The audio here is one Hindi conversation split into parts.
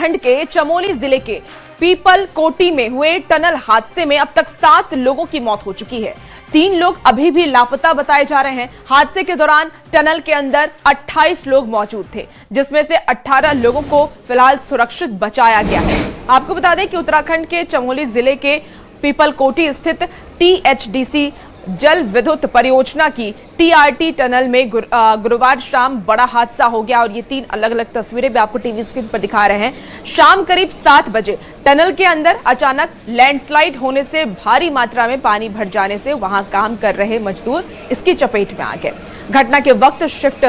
उत्तराखंड के चमोली जिले के पीपल कोटी में हुए टनल हादसे में अब तक 7 लोगों की मौत हो चुकी है। 3 लोग अभी भी लापता बताए जा रहे हैं। हादसे के दौरान टनल के अंदर 28 लोग मौजूद थे, जिसमें से 18 लोगों को फिलहाल सुरक्षित बचाया गया है। आपको बता दें कि उत्तराखंड के चमोली जिले के पीपल कोटी स्थित THDC जल विद्युत परियोजना की TRT टनल में गुरुवार शाम बड़ा हादसा हो गया और ये 3 अलग अलग तस्वीरें भी आपको टीवी स्क्रीन पर दिखा रहे हैं। शाम करीब 7 बजे टनल के अंदर अचानक लैंडस्लाइड होने से भारी मात्रा में पानी भर जाने से वहां काम कर रहे मजदूर इसकी चपेट में आ गए। घटना के वक्त शिफ्ट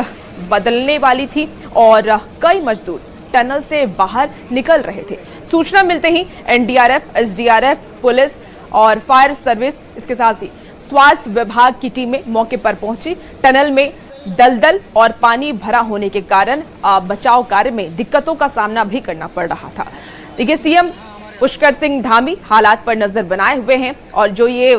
बदलने वाली थी और कई मजदूर टनल से बाहर निकल रहे थे। सूचना मिलते ही NDRF, SDRF, पुलिस और फायर सर्विस, इसके साथ ही स्वास्थ्य विभाग की टीमें मौके पर पहुंची। टनल में दलदल और पानी भरा होने के कारण बचाव कार्य में दिक्कतों का सामना भी करना पड़ रहा था। देखिए, CM पुष्कर सिंह धामी हालात पर नजर बनाए हुए हैं और जो ये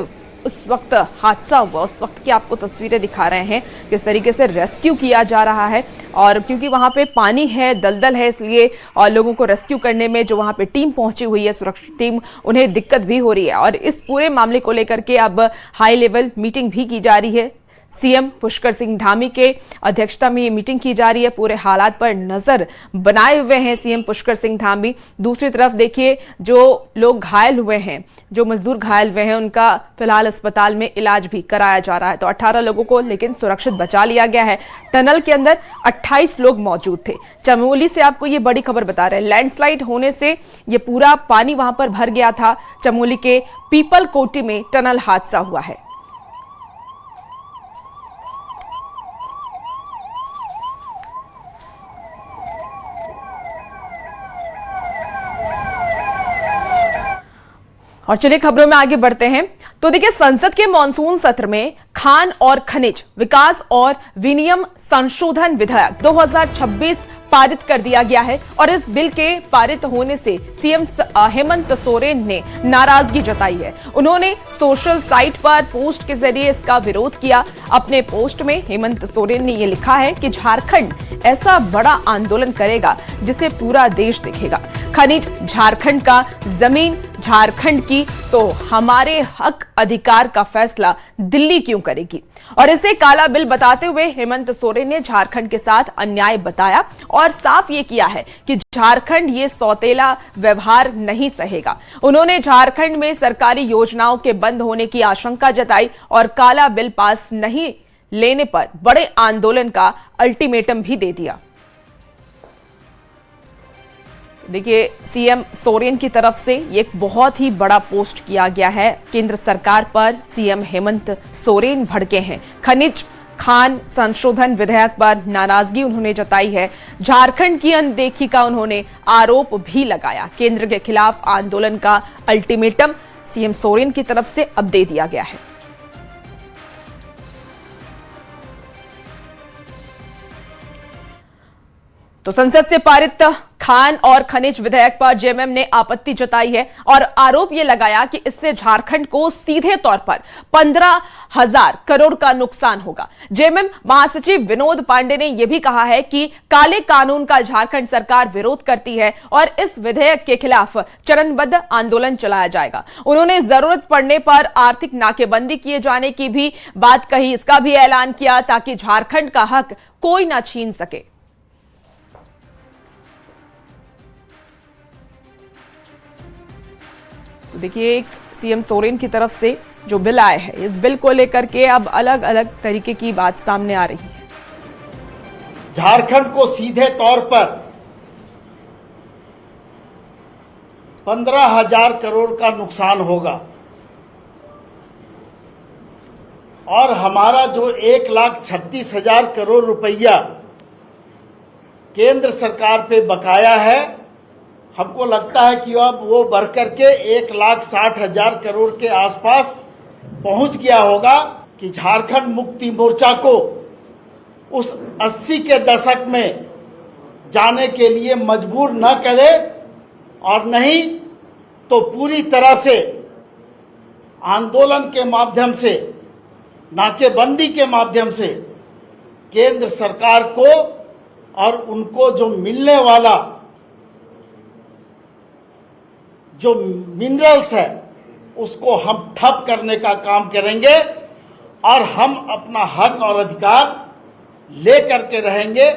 उस वक्त हादसा हुआ उस वक्त की आपको तस्वीरें दिखा रहे हैं, किस तरीके से रेस्क्यू किया जा रहा है। और क्योंकि वहां पे पानी है, दलदल है, इसलिए और लोगों को रेस्क्यू करने में जो वहां पे टीम पहुंची हुई है, सुरक्षा टीम, उन्हें दिक्कत भी हो रही है। और इस पूरे मामले को लेकर के अब हाई लेवल मीटिंग भी की जा रही है। CM पुष्कर सिंह धामी के अध्यक्षता में ये मीटिंग की जा रही है। पूरे हालात पर नजर बनाए हुए हैं CM पुष्कर सिंह धामी। दूसरी तरफ देखिए, जो लोग घायल हुए हैं, जो मजदूर घायल हुए हैं, उनका फिलहाल अस्पताल में इलाज भी कराया जा रहा है। तो 18 लोगों को लेकिन सुरक्षित बचा लिया गया है। टनल के अंदर 28 लोग मौजूद थे। चमोली से आपको ये बड़ी खबर बता रहे हैं, लैंडस्लाइड होने से ये पूरा पानी वहां पर भर गया था। चमोली के पीपल कोटी में टनल हादसा हुआ है। और चलिए खबरों में आगे बढ़ते हैं। तो देखिए, संसद के मॉनसून सत्र में खान और खनिज विकास और विनियम संशोधन विधेयक 2026 पारित कर दिया गया है और इस बिल के पारित होने से CM हेमंत सोरेन ने नाराजगी जताई है। उन्होंने सोशल साइट पर पोस्ट के जरिए इसका विरोध किया। अपने पोस्ट में हेमंत सोरेन ने यह लिखा है कि झारखंड ऐसा बड़ा आंदोलन करेगा जिसे पूरा देश देखेगा। खनिज झारखंड का, जमीन झारखंड की, तो हमारे हक अधिकार का फैसला दिल्ली क्यों करेगी। और इसे काला बिल बताते हुए हेमंत सोरेन ने झारखंड के साथ अन्याय बताया और साफ ये किया है कि झारखंड ये सौतेला व्यवहार नहीं सहेगा। उन्होंने झारखंड में सरकारी योजनाओं के बंद होने की आशंका जताई और काला बिल पास नहीं लेने पर बड़े आंदोलन का अल्टीमेटम भी दे दिया। देखिए, CM सोरेन की तरफ से एक बहुत ही बड़ा पोस्ट किया गया है। केंद्र सरकार पर CM हेमंत सोरेन भड़के हैं। खनिज खान संशोधन विधेयक पर नाराजगी उन्होंने जताई है। झारखंड की अनदेखी का उन्होंने आरोप भी लगाया। केंद्र के खिलाफ आंदोलन का अल्टीमेटम CM सोरेन की तरफ से अब दे दिया गया है। तो संसद से पारित खान और खनिज विधेयक पर JMM ने आपत्ति जताई है और आरोप यह लगाया कि इससे झारखंड को सीधे तौर पर 15,000 करोड़ का नुकसान होगा। JMM महासचिव विनोद पांडे ने यह भी कहा है कि काले कानून का झारखंड सरकार विरोध करती है और इस विधेयक के खिलाफ चरणबद्ध आंदोलन चलाया जाएगा। उन्होंने जरूरत पड़ने पर आर्थिक नाकेबंदी किए जाने की भी बात कही, इसका भी ऐलान किया ताकि झारखंड का हक कोई ना छीन सके। देखिए, CM सोरेन की तरफ से जो बिल आए हैं, इस बिल को लेकर के अब अलग अलग तरीके की बात सामने आ रही है। झारखंड को सीधे तौर पर 15,000 करोड़ का नुकसान होगा और हमारा जो 1,36,000 करोड़ रुपया केंद्र सरकार पे बकाया है, हमको लगता है कि अब वो बढ़ करके 1,60,000 करोड़ के आसपास पहुंच गया होगा कि झारखंड मुक्ति मोर्चा को उस 80 के दशक में जाने के लिए मजबूर न करे और नहीं तो पूरी तरह से आंदोलन के माध्यम से, नाकेबंदी के माध्यम से केंद्र सरकार को और उनको जो मिलने वाला जो मिनरल्स है उसको हम ठप करने का काम करेंगे और हम अपना हक और अधिकार ले करके रहेंगे।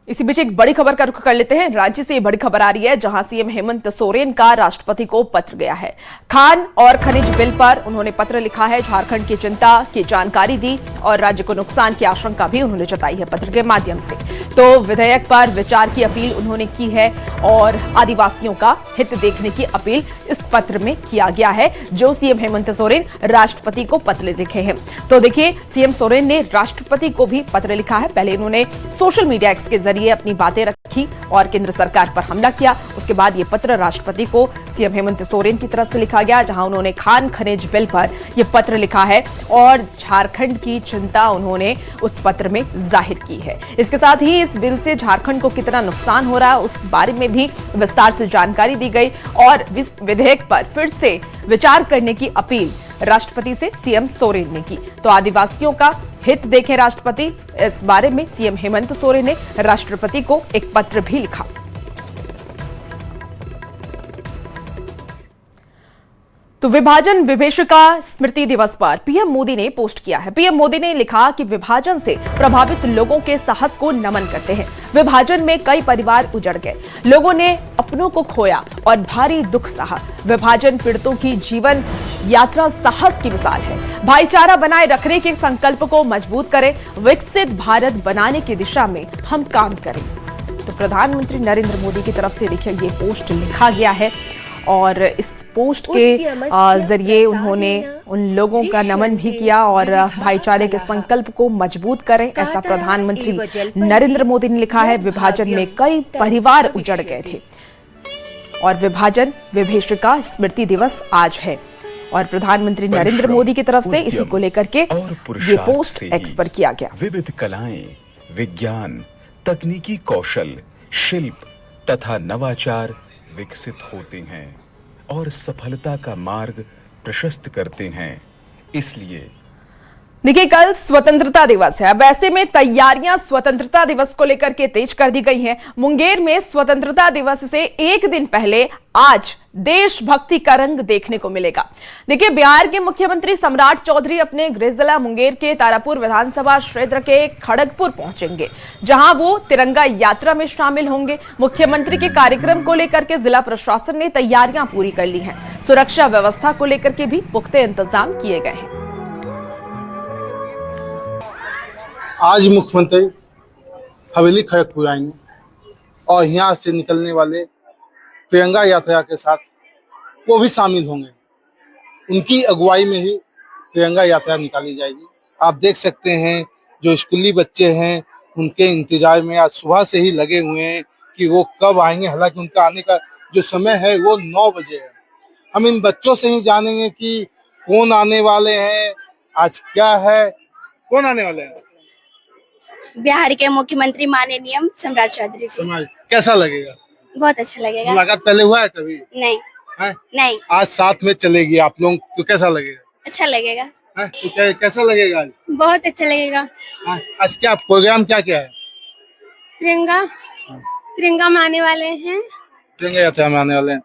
इसी बीच एक बड़ी खबर का रुख कर लेते हैं। राज्य से ये बड़ी खबर आ रही है, जहां सीएम हेमंत सोरेन का राष्ट्रपति को पत्र गया है। खान और खनिज बिल पर उन्होंने पत्र लिखा है, झारखंड की चिंता की जानकारी दी और राज्य को नुकसान की आशंका भी उन्होंने जताई है पत्र के माध्यम से। तो विधेयक पर विचार की अपील उन्होंने की है और आदिवासियों का हित देखने की अपील इस पत्र में किया गया है, जो सीएम हेमंत सोरेन राष्ट्रपति को पत्र लिखे हैं। तो देखिए, सीएम सोरेन ने राष्ट्रपति को भी पत्र लिखा है। पहले इन्होंने सोशल मीडिया एक्स के जरिए अपनी बातें रखी और केंद्र सरकार पर हमला किया। उसके बाद ये पत्र राष्ट्रपति को सीएम हेमंत सोरेन की तरफ से लिखा गया, जहां उन्होंने खान खनिज बिल पर यह पत्र लिखा है और झारखंड की चिंता उन्होंने उस पत्र में जाहिर की है। इसके साथ ही इस बिल से झारखंड को कितना नुकसान हो रहा है उस बारे में भी विस्तार से जानकारी दी गई और विधेयक पर फिर से विचार करने की अपील राष्ट्रपति से सीएम सोरेन ने की। तो आदिवासियों का हित देखें राष्ट्रपति, इस बारे में सीएम हेमंत सोरेन ने राष्ट्रपति को एक पत्र भी लिखा। तो विभाजन विभीषिका स्मृति दिवस पर पीएम मोदी ने पोस्ट किया है। पीएम मोदी ने लिखा कि विभाजन से प्रभावित लोगों के साहस को नमन करते हैं। विभाजन में कई परिवार उजड़ गए, लोगों ने अपनों को खोया और भारी दुख सहा। विभाजन पीड़ितों की जीवन यात्रा साहस की मिसाल है। भाईचारा बनाए रखने के संकल्प को मजबूत करें, विकसित भारत बनाने की दिशा में हम काम करें। तो प्रधानमंत्री नरेंद्र मोदी की तरफ से देखिए ये पोस्ट लिखा गया है और इस पोस्ट के जरिए उन्होंने उन लोगों का नमन भी किया और भाईचारे के संकल्प को मजबूत करें, ऐसा प्रधानमंत्री नरेंद्र मोदी ने लिखा है। विभाजन में कई परिवार उजड़ गए थे और विभाजन विभीषिका स्मृति दिवस आज है और प्रधानमंत्री नरेंद्र मोदी की तरफ से इसी को लेकर के ये पोस्ट एक्स पर किया गया। विविध कलाएं, विज्ञान, तकनीकी कौशल, शिल्प तथा नवाचार विकसित होते हैं और सफलता का मार्ग प्रशस्त करते हैं। इसलिए देखिए, कल स्वतंत्रता दिवस है। अब ऐसे में तैयारियां स्वतंत्रता दिवस को लेकर के तेज कर दी गई हैं। मुंगेर में स्वतंत्रता दिवस से एक दिन पहले आज देशभक्ति का रंग देखने को मिलेगा। देखिए, बिहार के मुख्यमंत्री सम्राट चौधरी अपने गृह जिला मुंगेर के तारापुर विधानसभा क्षेत्र के खड़गपुर पहुंचेंगे, जहां वो तिरंगा यात्रा में शामिल होंगे। मुख्यमंत्री के कार्यक्रम को लेकर के जिला प्रशासन ने तैयारियां पूरी कर ली हैं। सुरक्षा व्यवस्था को लेकर के भी पुख्ते इंतजाम किए गए हैं। आज मुख्यमंत्री हवेली खड़गपुर आएंगे और यहाँ से निकलने वाले तिरंगा यात्रा के साथ वो भी शामिल होंगे। उनकी अगुवाई में ही तिरंगा यात्रा निकाली जाएगी। आप देख सकते हैं जो स्कूली बच्चे हैं उनके इंतजार में आज सुबह से ही लगे हुए हैं कि वो कब आएंगे। हालांकि उनका आने का जो समय है वो 9 बजे है। हम इन बच्चों से ही जानेंगे कि कौन आने वाले हैं, आज क्या है, कौन आने वाले हैं। बिहार के मुख्यमंत्री माननीय सम्राट चौधरी जी। कैसा लगेगा? बहुत अच्छा लगेगा। मुलाकात पहले हुआ है कभी? नहीं है? नहीं। आज साथ में चलेगी आप लोग तो कैसा लगेगा? अच्छा लगेगा। है? तो कैसा लगेगा आज? बहुत अच्छा लगेगा। आज क्या प्रोग्राम क्या क्या है? तिरंगा में आने वाले हैं। तिरंगा यात्रा में आने वाले हैं।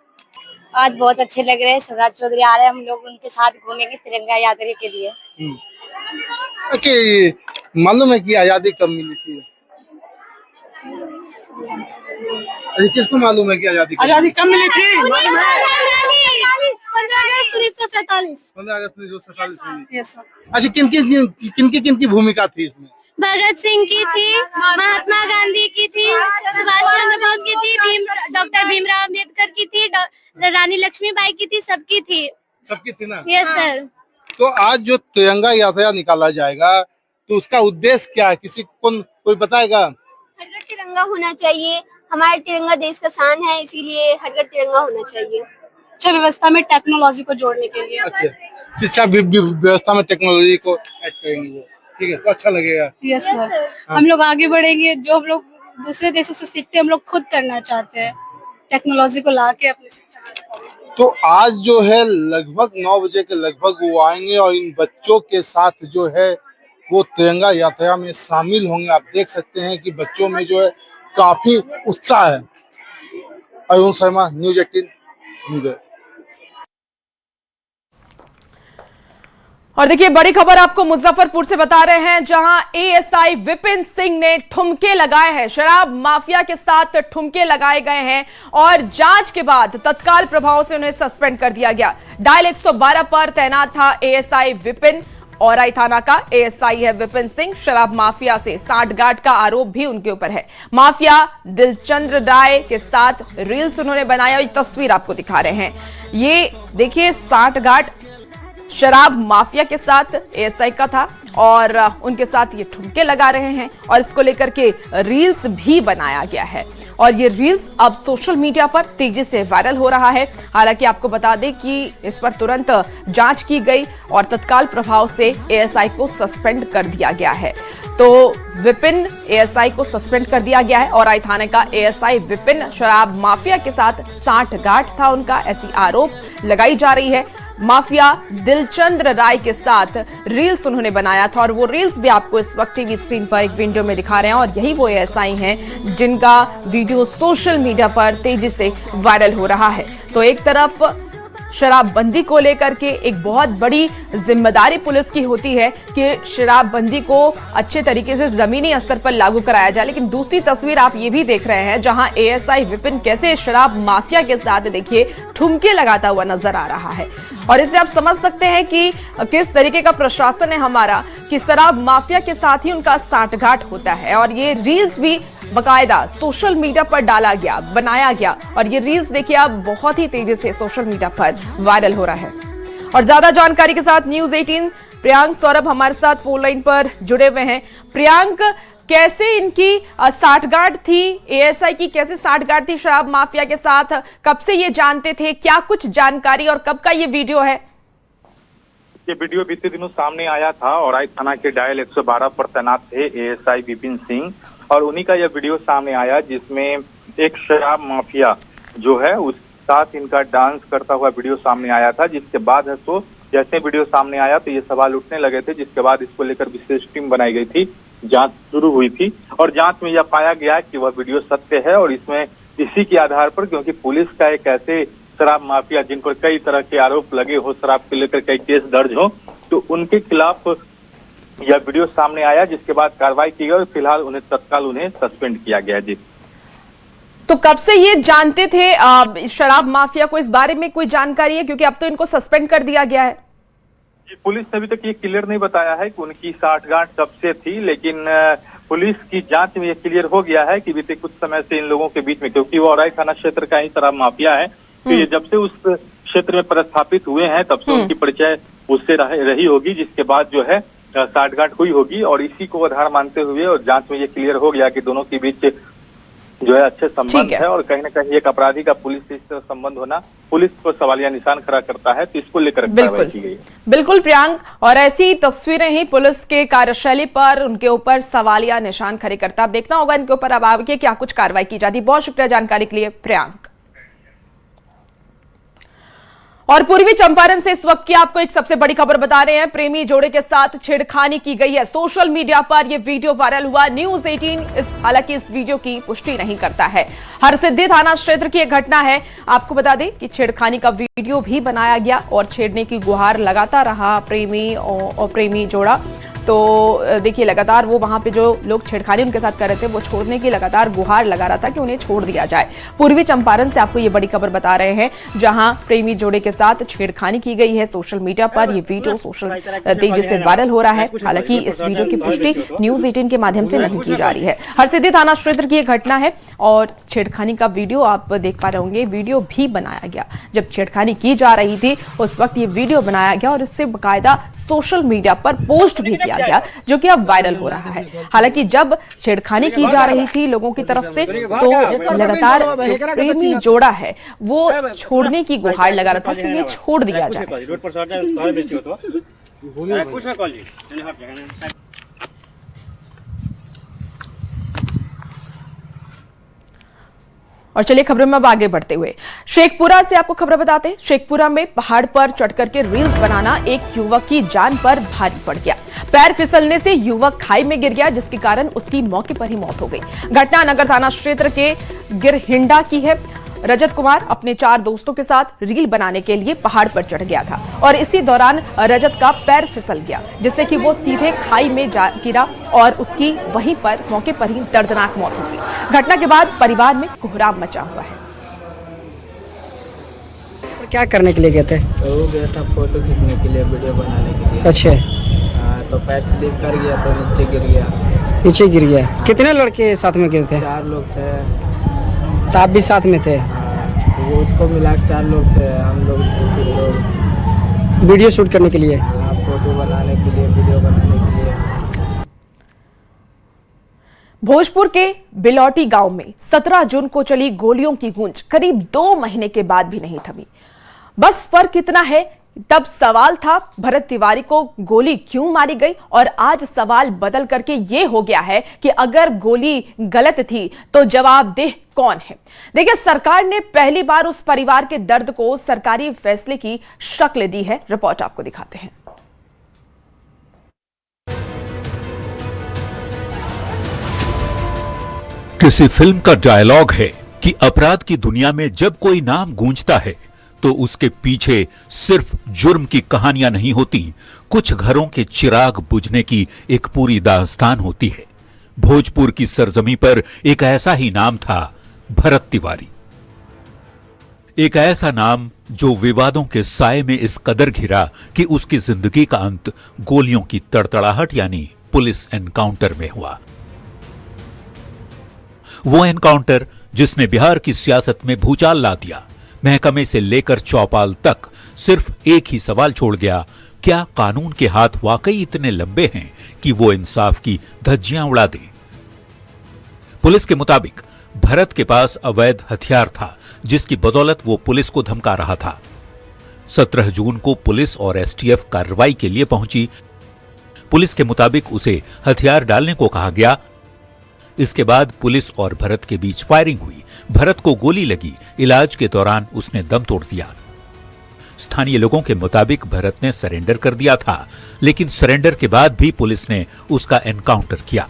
आज बहुत अच्छे लग रहे हैं। सम्राट चौधरी आ रहे हैं, हम लोग उनके साथ घूमेंगे तिरंगा यात्रा के लिए। अच्छा, मालूम है कि आजादी कब मिली थी? अरे किसको मालूम है कि आजादी कब मिली थी? 15 अगस्त 1947। 15 अगस्त 1947 में। अच्छा, किनकी भूमिका थी इसमें? भगत सिंह की थी, महात्मा गांधी की थी, सुभाष चंद्र बोस की थी, डॉक्टर भीमराव अम्बेडकर की थी, रानी लक्ष्मीबाई की थी, सबकी थी ना? Yes sir. तो आज जो तिरंगा यात्रा निकाला जाएगा तो उसका उद्देश्य क्या है? कोई बताएगा? हर घर तिरंगा होना चाहिए। हमारे तिरंगा देश का शान है, इसीलिए हर घर तिरंगा होना चाहिए। शिक्षा व्यवस्था में टेक्नोलॉजी को जोड़ने के लिए। अच्छा, शिक्षा व्यवस्था में टेक्नोलॉजी को ऐड करेंगे, ठीक है, तो अच्छा लगेगा। Yes sir. हम लोग आगे बढ़ेंगे। जो हम लोग दूसरे देशों से सीखते हैं, हम लोग खुद करना चाहते हैं, टेक्नोलॉजी को ला के अपनी शिक्षा। तो आज जो है लगभग 9 बजे के लगभग वो आएंगे और इन बच्चों के साथ जो है वो तिरंगा यात्रा में शामिल होंगे। आप देख सकते हैं कि बच्चों में जो है काफी उत्साह है अरुण शर्मा, न्यूज 18 मुंगेर। और देखिए बड़ी खबर आपको मुजफ्फरपुर से बता रहे हैं, जहां एएसआई विपिन सिंह ने ठुमके लगाए हैं। शराब माफिया के साथ ठुमके लगाए गए हैं और जांच के बाद तत्काल प्रभाव से उन्हें सस्पेंड कर दिया गया। डायल 112 पर तैनात था एएसआई विपिन। औराई थाना का एएसआई है विपिन सिंह। शराब माफिया से सांठगांठ का आरोप भी उनके ऊपर है। माफिया दिलचंद्र राय के साथ रील्स उन्होंने बनाया। ये तस्वीर आपको दिखा रहे हैं, ये देखिए सांठगांठ शराब माफिया के साथ एएसआई का था और उनके साथ ये ठुमके लगा रहे हैं और इसको लेकर के रील्स भी बनाया गया है और ये रील्स अब सोशल मीडिया पर तेजी से वायरल हो रहा है। हालांकि आपको बता दें कि इस पर तुरंत जांच की गई और तत्काल प्रभाव से एएसआई को सस्पेंड कर दिया गया है। तो विपिन एएसआई को सस्पेंड कर दिया गया है। औराई थाने का एएसआई विपिन शराब माफिया के साथ सांठगांठ था उनका, ऐसी आरोप लगाई जा रही है। माफिया दिलचंद्र राय के साथ रील्स उन्होंने बनाया था और वो रील्स भी आपको इस वक्त टीवी स्क्रीन पर एक वीडियो में दिखा रहे हैं और यही वो एएसआई हैं जिनका वीडियो सोशल मीडिया पर तेजी से वायरल हो रहा है। तो एक तरफ शराबबंदी को लेकर के एक बहुत बड़ी जिम्मेदारी पुलिस की होती है कि शराबबंदी को अच्छे तरीके से जमीनी स्तर पर लागू कराया जाए, लेकिन दूसरी तस्वीर आप ये भी देख रहे हैं जहां एएसआई विपिन कैसे शराब माफिया के साथ देखिए ठुमके लगाता हुआ नजर आ रहा है। और इससे आप समझ सकते हैं कि किस तरीके का प्रशासन है हमारा कि शराब माफिया के साथ ही उनका सांठगांठ होता है। और ये रील्स भी बाकायदा सोशल मीडिया पर डाला गया, बनाया गया और ये रील्स देखिए अब बहुत ही तेजी से सोशल मीडिया पर वायरल हो रहा है। और ज्यादा जानकारी के साथ न्यूज 18 प्रियांक सौरभ हमारे साथ फोन लाइन पर जुड़े हुए हैं। प्रियांक, कैसे इनकी सांठगांठ थी, एएसआई की कैसे सांठगांठ थी शराब माफिया के साथ, कब से ये जानते थे, क्या कुछ जानकारी और कब का ये वीडियो है? ये वीडियो बीते दिनों सामने आया था। औराई थाना के डायल 112 पर तैनात थे एएसआई विपिन सिंह और उन्हीं का यह वीडियो सामने आया जिसमें एक शराब माफिया जो है उस साथ इनका डांस करता हुआ वीडियो सामने आया था। जिसके बाद है तो जैसे वीडियो सामने आया तो ये सवाल उठने लगे थे, जिसके बाद इसको लेकर विशेष टीम बनाई गई थी, जांच शुरू हुई थी और जांच में यह पाया गया कि वह वीडियो सत्य है। और इसमें इसी के आधार पर, क्योंकि पुलिस का एक ऐसे शराब माफिया जिन पर कई तरह के आरोप लगे हो, शराब को लेकर कई केस दर्ज हो, तो उनके खिलाफ यह वीडियो सामने आया, जिसके बाद कार्रवाई की गई और फिलहाल उन्हें तत्काल सस्पेंड किया गया। जी, तो कब से ये जानते थे शराब माफिया को, इस बारे में कोई जानकारी है? क्योंकि अब तो इनको सस्पेंड कर दिया गया है। पुलिस ने अभी तक ये क्लियर नहीं बताया है कि उनकी सांठगांठ कब से थी, लेकिन पुलिस की जांच में ये क्लियर हो गया है कि बीते कुछ समय से इन लोगों के बीच में, क्योंकि वो औराई थाना क्षेत्र का ही शराब माफिया है, तो ये जब से उस क्षेत्र में पदस्थापित हुए हैं तब से उनकी परिचय उससे रही होगी, जिसके बाद जो है सांठगांठ हुई होगी। और इसी को आधार मानते हुए और जांच में ये क्लियर हो गया कि दोनों के बीच जो है अच्छे संबंध है और कहीं ना कहीं एक अपराधी का पुलिस से इस तरह संबंध होना पुलिस को सवालिया निशान खड़ा करता है, तो इसको लेकर कार्रवाई की गई। बिल्कुल प्रियांक, और ऐसी तस्वीरें ही पुलिस के कार्यशैली पर उनके ऊपर सवालिया निशान खड़े करता। अब देखना होगा इनके ऊपर अब आगे क्या कुछ कार्रवाई की जाती। बहुत शुक्रिया जानकारी के लिए प्रियांक। और पूर्वी चंपारण से इस वक्त की आपको एक सबसे बड़ी खबर बता रहे हैं। प्रेमी जोड़े के साथ छेड़खानी की गई है। सोशल मीडिया पर यह वीडियो वायरल हुआ। न्यूज 18 हालांकि इस वीडियो की पुष्टि नहीं करता है। हरसिद्धि थाना क्षेत्र की एक घटना है। आपको बता दें कि छेड़खानी का वीडियो भी बनाया गया और छेड़ने की गुहार लगाता रहा प्रेमी और प्रेमी जोड़ा। तो देखिए लगातार वो वहां पे जो लोग छेड़खानी उनके साथ कर रहे थे वो छोड़ने की लगातार गुहार लगा रहा था कि उन्हें छोड़ दिया जाए। पूर्वी चंपारण से आपको ये बड़ी खबर बता रहे हैं, जहां प्रेमी जोड़े के साथ छेड़खानी की गई है। सोशल मीडिया पर ये वीडियो तेजी से वायरल हो रहा है। हालांकि इस वीडियो की पुष्टि न्यूज 18 के माध्यम से नहीं की जा रही है। हरसिद्धि थाना क्षेत्र की एक घटना है और छेड़खानी का वीडियो आप देख पा रहे होंगे। वीडियो भी बनाया गया जब छेड़खानी की जा रही थी, उस वक्त ये वीडियो बनाया गया और इससे बाकायदा सोशल मीडिया पर पोस्ट भी किया गया, जो कि अब वायरल हो रहा है। हालांकि जब छेड़खानी की जा रही थी लोगों की तरफ से, तो लगातार जो प्रेमी जोड़ा है वो छोड़ने की गुहार लगा रहा था कि उन्हें छोड़ दिया जाए। और चलिए खबरों में अब आगे बढ़ते हुए शेखपुरा से आपको खबर बताते हैं। शेखपुरा में पहाड़ पर चढ़कर के रील्स बनाना एक युवक की जान पर भारी पड़ गया। पैर फिसलने से युवक खाई में गिर गया, जिसके कारण उसकी मौके पर ही मौत हो गई। घटना नगर थाना क्षेत्र के गिरहिंडा की है। रजत कुमार अपने 4 दोस्तों के साथ रील बनाने के लिए पहाड़ पर चढ़ गया था और इसी दौरान रजत का पैर फिसल गया, जिससे कि वो सीधे खाई में जा गिरा और उसकी वहीं पर मौके पर ही दर्दनाक मौत हो गई। घटना के बाद परिवार में कोहराम मचा हुआ है। क्या करने के लिए गए थे? तो वो गया था फोटो खींचने के लिए, वीडियो बनाने के लिए। अच्छा। हाँ, तो पैर स्लिप कर गया तो नीचे गिर गया। नीचे गिर गया। कितने लड़के साथ में गए थे? 4 लोग थे। तो आप भी साथ में थे? हाँ, वो उसको मिला 4 लोग थे, हम लोग थे 3 लोग। वीडियो शूट करने के लिए? हाँ, फोटो बनाने के लिए, वीडियो बनाने के लिए। भोजपुर के बिलौटी गांव में 17 जून को चली गोलियों की गूंज करीब 2 महीने के बाद भी नहीं थमी। बस फर्क इतना है, तब सवाल था भरत तिवारी को गोली क्यों मारी गई, और आज सवाल बदल करके ये हो गया है कि अगर गोली गलत थी तो जवाबदेह कौन है। देखिए, सरकार ने पहली बार उस परिवार के दर्द को सरकारी फैसले की शक्ल दी है। रिपोर्ट आपको दिखाते हैं। किसी फिल्म का डायलॉग है कि अपराध की दुनिया में जब कोई नाम गूंजता है तो उसके पीछे सिर्फ जुर्म की कहानियां नहीं होती, कुछ घरों के चिराग बुझने की एक पूरी दास्तान होती है। भोजपुर की सरजमी पर एक ऐसा ही नाम था, भरत तिवारी। एक ऐसा नाम जो विवादों के साए में इस कदर घिरा कि उसकी जिंदगी का अंत गोलियों की तड़तड़ाहट यानी पुलिस एनकाउंटर में हुआ। वो एनकाउंटर जिसने बिहार की सियासत में भूचाल ला दिया। महकमे से लेकर चौपाल तक सिर्फ एक ही सवाल छोड़ गया, क्या कानून के हाथ वाकई इतने लंबे हैं कि वो इंसाफ की धज्जियां उड़ा दें? पुलिस के मुताबिक भरत के पास अवैध हथियार था, जिसकी बदौलत वो पुलिस को धमका रहा था। 17 जून को पुलिस और एसटीएफ कार्रवाई के लिए पहुंची। पुलिस के मुताबिक उसे हथियार डालने को कहा गया। इसके बाद पुलिस और भरत के बीच फायरिंग हुई। भरत को गोली लगी। इलाज के दौरान उसने दम तोड़ दिया। स्थानीय लोगों के मुताबिक भरत ने सरेंडर कर दिया था, लेकिन सरेंडर के बाद भी पुलिस ने उसका एनकाउंटर किया।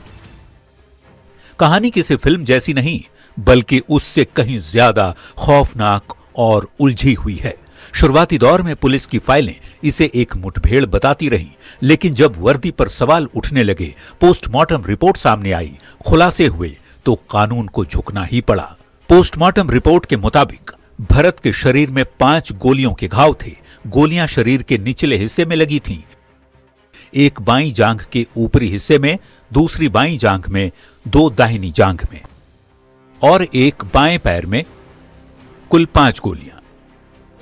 कहानी किसी फिल्म जैसी नहीं, बल्कि उससे कहीं ज्यादा खौफनाक और उलझी हुई है। शुरुआती दौर में पुलिस की फाइलें इसे एक मुठभेड़ बताती रहीं, लेकिन जब वर्दी पर सवाल उठने लगे, पोस्टमार्टम रिपोर्ट सामने आई, खुलासे हुए, तो कानून को झुकना ही पड़ा। पोस्टमार्टम रिपोर्ट के मुताबिक भरत के शरीर में 5 गोलियों के घाव थे। गोलियां शरीर के निचले हिस्से में लगी थीं, एक बाईं जांघ के ऊपरी हिस्से में, दूसरी बाईं जांघ में, 2 दाहिनी जांघ में और एक बाएं पैर में, कुल 5 गोलियां।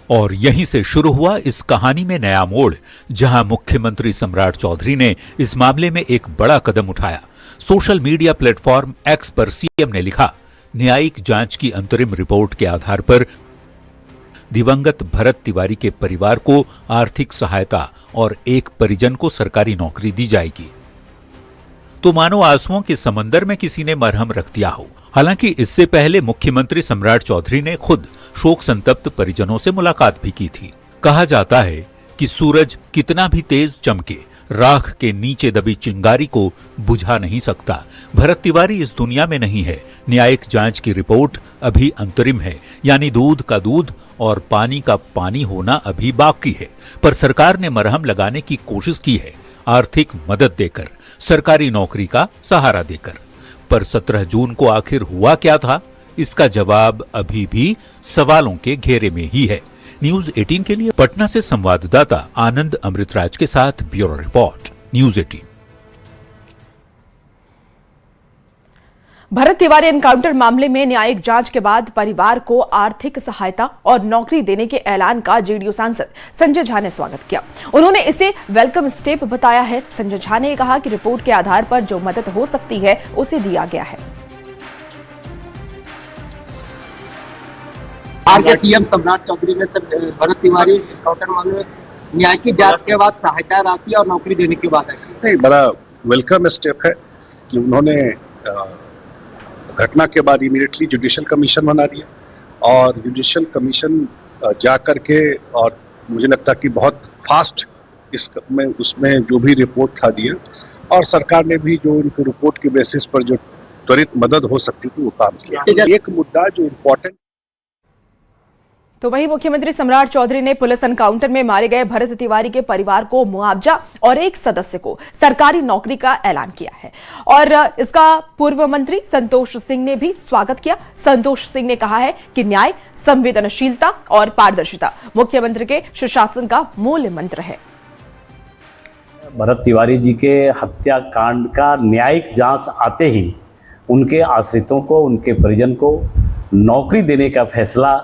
और यहीं से शुरू हुआ इस कहानी में नया मोड़, जहां मुख्यमंत्री सम्राट चौधरी ने इस मामले में एक बड़ा कदम उठाया। सोशल मीडिया प्लेटफॉर्म एक्स पर सीएम ने लिखा, न्यायिक जांच की अंतरिम रिपोर्ट के आधार पर दिवंगत भरत तिवारी के परिवार को आर्थिक सहायता और एक परिजन को सरकारी नौकरी दी जाएगी। तो मानो आंसुओं के समंदर में किसी ने मरहम रख दिया हो। हालांकि इससे पहले मुख्यमंत्री सम्राट चौधरी ने खुद शोक संतप्त परिजनों से मुलाकात भी की थी। कहा जाता है कि सूरज कितना भी तेज चमके, राख के नीचे दबी चिंगारी को बुझा नहीं सकता। भरत तिवारी इस दुनिया में नहीं है। न्यायिक जांच की रिपोर्ट अभी अंतरिम है, यानी दूध का दूध और पानी का पानी होना अभी बाकी है। पर सरकार ने मरहम लगाने की कोशिश की है, आर्थिक मदद देकर, सरकारी नौकरी का सहारा देकर। पर 17 जून को आखिर हुआ क्या था, इसका जवाब अभी भी सवालों के घेरे में ही है। न्यूज 18 के लिए पटना से संवाददाता आनंद अमृतराज के साथ bureau report, news 18। Bharat Tiwari encounter मामले में न्यायिक जांच के बाद परिवार को आर्थिक सहायता और नौकरी देने के ऐलान का जेडीयू सांसद संजय झा ने स्वागत किया। उन्होंने इसे वेलकम स्टेप बताया है। संजय झा ने कहा कि रिपोर्ट के आधार पर जो मदद हो सकती है उसे दिया गया है। पीएम सम्राट चौधरी ने भरत तिवारी एनकाउंटर मामले में न्यायिक जांच के बाद सहायता राशि और नौकरी देने की बात है। बड़ा वेलकम स्टेप है कि उन्होंने घटना के बाद इमीडिएटली जुडिशियल कमीशन बना दिया और जुडिशियल कमीशन जा करके, और मुझे लगता कि बहुत फास्ट इसमें उसमें जो भी रिपोर्ट था दिया, और सरकार ने भी जो उनकी रिपोर्ट के बेसिस पर जो त्वरित मदद हो सकती थी वो काम किया। एक मुद्दा जो इम्पोर्टेंट तो वहीं मुख्यमंत्री सम्राट चौधरी ने पुलिस एनकाउंटर में मारे गए भरत तिवारी के परिवार को मुआवजा और एक सदस्य को सरकारी नौकरी का ऐलान किया है और इसका पूर्व मंत्री संतोष सिंह ने भी स्वागत किया। संतोष सिंह ने कहा है कि न्याय, संवेदनशीलता और पारदर्शिता मुख्यमंत्री के सुशासन का मूल मंत्र है। भरत तिवारी जी के हत्याकांड का न्यायिक जांच आते ही उनके आश्रितों को, उनके परिजन को नौकरी देने का फैसला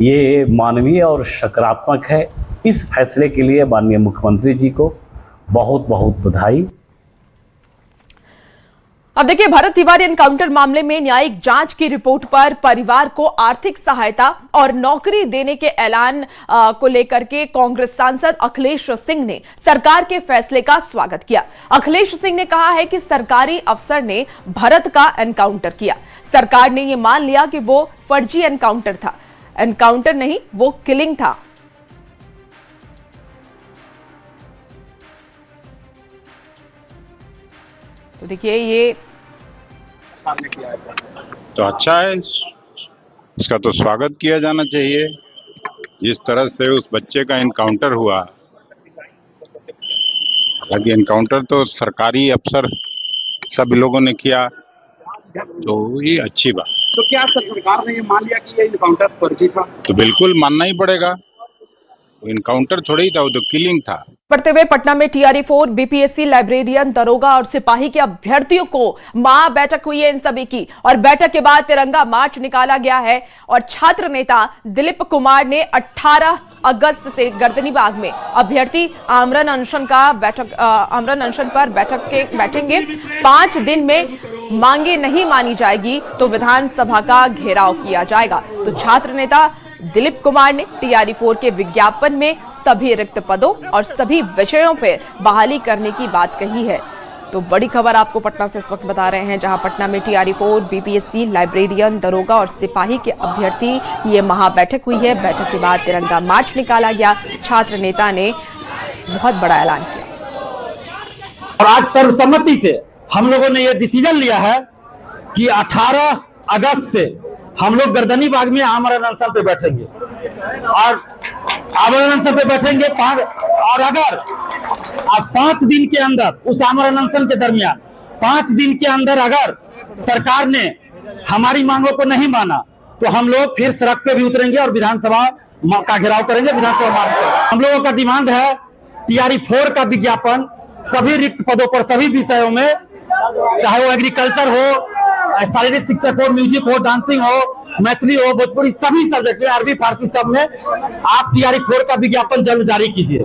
ये मानवीय और सकारात्मक है। इस फैसले के लिए माननीय मुख्यमंत्री जी को बहुत बहुत बधाई। अब देखिए, भरत तिवारी एनकाउंटर मामले में न्यायिक जांच की रिपोर्ट पर परिवार को आर्थिक सहायता और नौकरी देने के ऐलान को लेकर के कांग्रेस सांसद अखिलेश सिंह ने सरकार के फैसले का स्वागत किया। अखिलेश सिंह ने कहा है कि सरकारी अफसर ने भरत का एनकाउंटर किया। सरकार ने यह मान लिया कि वो फर्जी एनकाउंटर था, एनकाउंटर नहीं, वो किलिंग था। तो देखिए, ये तो अच्छा है, इसका तो स्वागत किया जाना चाहिए। जिस तरह से उस बच्चे का एनकाउंटर हुआ, हालांकि एनकाउंटर तो सरकारी अफसर सब लोगों ने किया, तो ये अच्छी बात। तो क्या सरकार ने ये मान लिया कि ये एनकाउंटर फर्जी था? तो बिल्कुल मानना ही पड़ेगा, एनकाउंटर थोड़ी था, वो तो किलिंग था। बढ़ते हुए पटना में TRE-4, BPSC, लाइब्रेरियन, दरोगा और सिपाही के अभ्यर्थियों को बैठक हुई है इन सभी की, और बैठक के बाद तिरंगा मार्च निकाला गया है और छात्र नेता दिलीप कुमार ने 18 अगस्त से गर्दनीबाग में अभ्यर्थी आमरण अनशन पर बैठेंगे। 5 दिन में मांगे नहीं मानी जाएगी तो विधानसभा का घेराव किया जाएगा। तो छात्र नेता दिलीप कुमार ने TRE-4 के विज्ञापन में सभी रिक्त पदों और सभी विषयों पर बहाली करने की बात कही है। तो बड़ी खबर आपको पटना से इस वक्त बता रहे हैं, जहां पटना में TRE-4, BPSC, लाइब्रेरियन, दरोगा और सिपाही के अभ्यर्थी ये महाबैठक हुई है। बैठक के बाद तिरंगा मार्च निकाला गया। छात्र नेता ने बहुत बड़ा ऐलान किया और आज सर्वसम्मति से हम लोगों ने यह डिसीजन लिया है कि 18 अगस्त से हम लोग गर्दनीबाग में आमरण अनशन पे बैठेंगे और आमरण अनशन पे बैठेंगे। और अगर आज 5 दिन के अंदर, उस आमरण अनशन के दरमियान 5 दिन के अंदर अगर सरकार ने हमारी मांगों को नहीं माना तो हम लोग फिर सड़क पे भी उतरेंगे और विधानसभा का घेराव करेंगे, विधानसभा मार्च करेंगे। हम लोगों का डिमांड है TRE-4 का विज्ञापन सभी रिक्त पदों पर, सभी विषयों में, चाहे वो एग्रीकल्चर हो, शारीरिक शिक्षक हो, म्यूजिक हो, डांसिंग हो, मैथिली हो, भोजपुरी, सभी सब्जेक्ट में, अरबी, फारसी सब में आप TRE-4 का विज्ञापन जल्द जारी कीजिए।